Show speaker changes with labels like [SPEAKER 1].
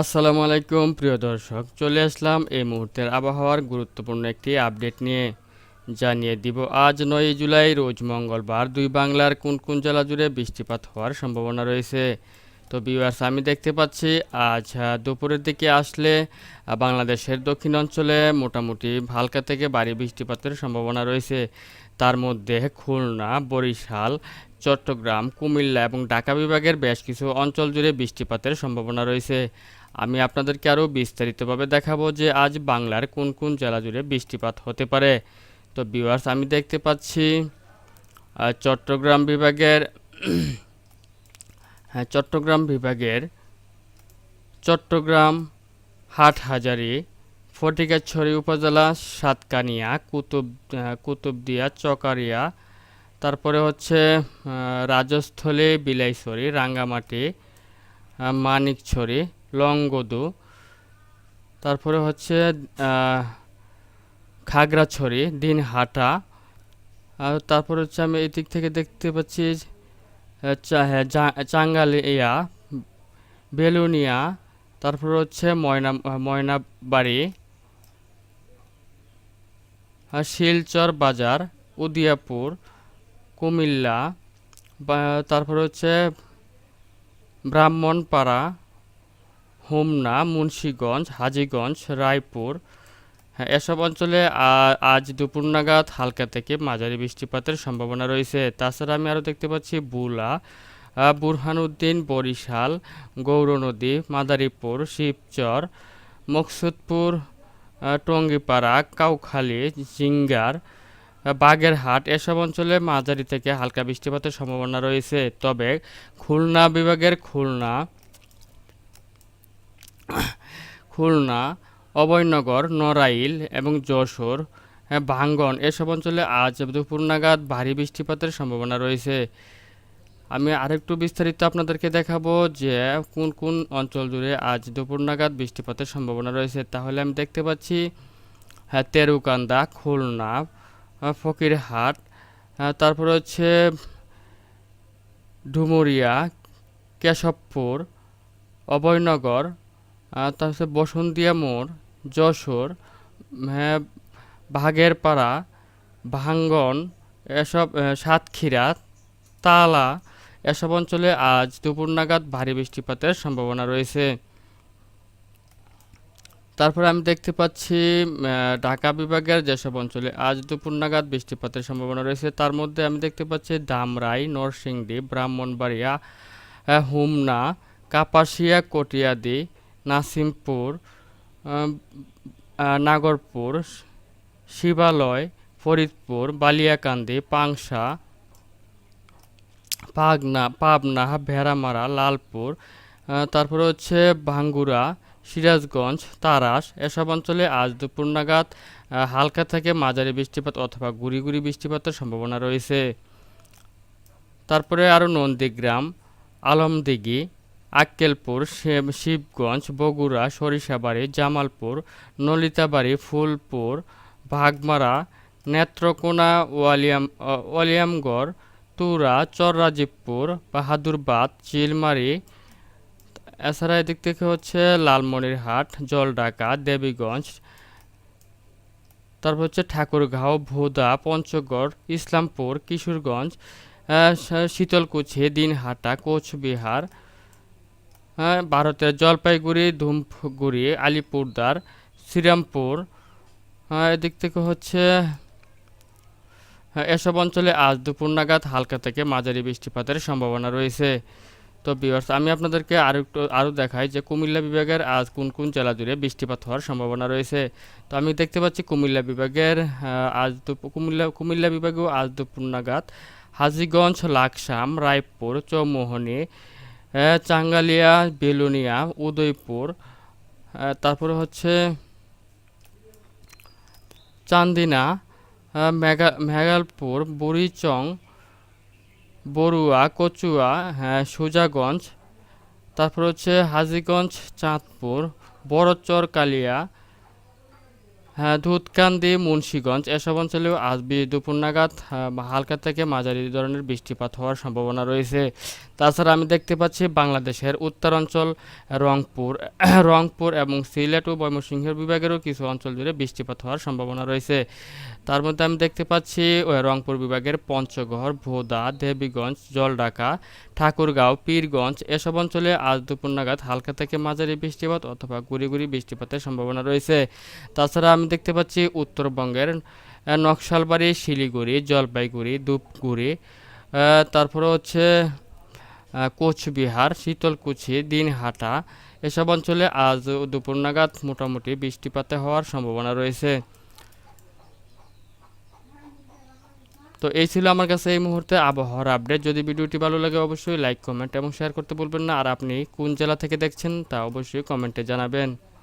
[SPEAKER 1] আসসালামু আলাইকুম প্রিয় দর্শক, চলে আসলাম এই মুহূর্তের আবহাওয়ার গুরুত্বপূর্ণ একটি আপডেট নিয়ে। জানিয়ে দিব আজ ৯ জুলাই রোজ মঙ্গলবার দুই বাংলার কোন কোন জেলা জুড়ে বৃষ্টিপাত হওয়ার সম্ভাবনা রয়েছে। তো ভিউয়ার্স, আমি দেখতে পাচ্ছি আজ দুপুরের দিকে আসলে বাংলাদেশের দক্ষিণ অঞ্চলে মোটামুটি হালকা থেকে ভারী বৃষ্টিপাতের সম্ভাবনা রয়েছে। তার মধ্যে খুলনা, বরিশাল, চট্টগ্রাম, কুমিল্লা এবং ঢাকা বিভাগের বেশ কিছু অঞ্চল জুড়ে বৃষ্টিপাতের সম্ভাবনা রয়েছে। আমি আপনাদেরকে আরও বিস্তারিতভাবে দেখাবো যে আজ বাংলার কোন কোন জেলা জুড়ে বৃষ্টিপাত হতে পারে। তো ভিউয়ার্স, আমি দেখতে পাচ্ছি চট্টগ্রাম বিভাগের চট্টগ্রাম বিভাগের চট্টগ্রাম, হাটহাজারী, ফটিকছড়ি উপজেলা, সাতকানিয়া, কুতুবদিয়া, চকারিয়া, তারপরে হচ্ছে রাজস্থলী, বিলাইছড়ি, রাঙ্গামাটি, মানিকছড়ি, লংগদু, তারপরে হচ্ছে খাগড়াছড়ি, দিনহাটা, আর তারপরে হচ্ছে আমি এই দিক থেকে দেখতে পাচ্ছি চাঙ্গালিয়া, বেলুনিয়া, তারপর হচ্ছে ময়নাবাড়ি, শিলচর বাজার, উদিয়াপুর, কুমিল্লা, তারপর হচ্ছে ব্রাহ্মণপাড়া, হোমনা, মুন্সীগঞ্জ, হাজীগঞ্জ, রায়পুর। হ্যাঁ, এসব অঞ্চলে আজ দুপুর নাগাদ হালকা থেকে মাঝারি বৃষ্টিপাতের সম্ভাবনা রয়েছে। তাছাড়া আমি আরও দেখতে পাচ্ছি বুলা, বুরহানুদ্দিন, বরিশাল, গৌরনদী, মাদারীপুর, শিবচর, মকসুদপুর, টঙ্গীপাড়া, কাউখালী, জিঙ্গার, বাগেরহাট এসব অঞ্চলে মাঝারি থেকে হালকা বৃষ্টিপাতের সম্ভাবনা রয়েছে। তবে খুলনা বিভাগের খুলনা, অভয়নগর, নড়াইল এবং যশোর, ভাঙ্গন এসব অঞ্চলে আজ দুপুর নাগাদ ভারী বৃষ্টিপাতের সম্ভাবনা রয়েছে। আমি আরেকটু বিস্তারিত আপনাদেরকে দেখাবো যে কোন কোন অঞ্চল জুড়ে আজ দুপুর নাগাদ বৃষ্টিপাতের সম্ভাবনা রয়েছে। তাহলে আমি দেখতে পাচ্ছি তেরুকান্দা, খুলনা, ফকিরহাট, তারপর হচ্ছে ডুমুরিয়া, কেশবপুর, অভয়নগর, তার হচ্ছে বসুন্ধিয়া মোড়, যশোর, হ্যাঁ, বাঘেরপাড়া, ভাঙ্গন এসব, সাতক্ষীরা, তালা এসব অঞ্চলে আজ দুপুর নাগাদ ভারী বৃষ্টিপাতের সম্ভাবনা রয়েছে। তারপরে আমি দেখতে পাচ্ছি ঢাকা বিভাগের যেসব অঞ্চলে আজ দুপুর নাগাদ বৃষ্টিপাতের সম্ভাবনা রয়েছে তার মধ্যে আমি দেখতে পাচ্ছি ধামরাই, নরসিংদী, ব্রাহ্মণবাড়িয়া, হোমনা, কাপাসিয়া, কটিয়াদি, নাসিমপুর, আহ, নাগরপুর, শিবালয়, ফরিদপুর, বালিয়াকান্দি, পাংশা, পাবনা, ভেড়ামারা, লালপুর, তারপরে হচ্ছে ভাঙ্গুড়া, সিরাজগঞ্জ, তাড়াশ এসব অঞ্চলে আজ দুপুর নাগাদ হালকা থেকে মাঝারি বৃষ্টিপাত অথবা গুঁড়ি গুঁড়ি বৃষ্টিপাতের সম্ভাবনা রয়েছে। তারপরে আরও নন্দীগ্রাম, আলমদিঘি, আক্কেলপুর, শিবগঞ্জ, বগুড়া, সরিষাবাড়ি, জামালপুর, নলিতাবাড়ি, ফুলপুর, ভাগমারা, নেত্রকোনা, ওয়ালিয়ামগড়, তুরা, চররাজীবপুর, বাহাদুরবাদ, চিলমারি, এছাড়া এদিক থেকে হচ্ছে লালমনিরহাট, জলঢাকা, দেবীগঞ্জ, তারপর হচ্ছে ঠাকুরগাঁও, ভোদা, পঞ্চগড়, ইসলামপুর, কিশোরগঞ্জ, শীতলকুচি, দিনহাটা, কোচবিহার, ভারতের জলপাইগুড়ি, ধূপগুড়ি, আলিপুরদার, শ্রীরামপুর, এদিক থেকে হচ্ছে এসব অঞ্চলে আজ দুপুর নাগাদ হালকা থেকে মাঝারি বৃষ্টিপাতের সম্ভাবনা রয়েছে। তো ভিউয়ার্স, আমি আপনাদেরকে আরও দেখাই যে কুমিল্লা বিভাগের আজ কোন কোন জেলা জুড়ে বৃষ্টিপাত হওয়ার সম্ভাবনা রয়েছে। তো আমি দেখতে পাচ্ছি কুমিল্লা বিভাগের কুমিল্লা বিভাগেও আজ দুপুর নাগাদ হাজীগঞ্জ, লাকসাম, রায়পুর, চৌমোহনী, চাঙ্গালিয়া, বেলুনিয়া, উদয়পুর, তারপরে হচ্ছে চান্দিনা, মেঘালপুর, বুড়িচং, বড়ুয়া, কচুয়া, সুজাগঞ্জ, তারপর হচ্ছে হাজীগঞ্জ, চাঁদপুর, বড়চর, কালিয়া, হ্যাঁ, দুধকান্দি, মুন্সিগঞ্জ এসব অঞ্চলেও আজ দুপুর নাগাদ হালকা থেকে মাঝারি ধরনের বৃষ্টিপাত হওয়ার সম্ভাবনা রয়েছে। তাছাড়া আমি দেখতে পাচ্ছি বাংলাদেশের উত্তরাঞ্চল, রংপুর রংপুর এবং সিলেট ও ময়মনসিংহ বিভাগেরও কিছু অঞ্চল জুড়ে বৃষ্টিপাত হওয়ার সম্ভাবনা রয়েছে। তার মধ্যে আমি দেখতে পাচ্ছি রংপুর বিভাগের পঞ্চগড়, ভোলা, দেবীগঞ্জ, জলঢাকা, ঠাকুরগাঁও, পীরগঞ্জ এসব অঞ্চলে আজ দুপুর নাগাদ হালকা থেকে মাঝারি বৃষ্টিপাত অথবা গুঁড়ি গুঁড়ি বৃষ্টিপাতের সম্ভাবনা রয়েছে। তাছাড়া আমি দেখতে পাচ্ছি উত্তরবঙ্গের নকশালবাড়ি, শিলিগুড়ি, জলপাইগুড়ি, ধূপগুড়ি, তারপরে হচ্ছে কোচবিহার, শীতলকুচি, দিনহাটা এসব অঞ্চলে আজ দুপুর নাগাদ মোটামুটি বৃষ্টিপাতে হওয়ার সম্ভাবনা রয়েছে। তো এই ছিল আমার কাছে এই মুহূর্তে আবহাওয়ার আপডেট। যদি ভিডিওটি ভালো লাগে অবশ্যই লাইক, কমেন্ট এবং শেয়ার করতে ভুলবেন না। আর আপনি কোন জেলা থেকে দেখছেন তা অবশ্যই কমেন্টে জানাবেন।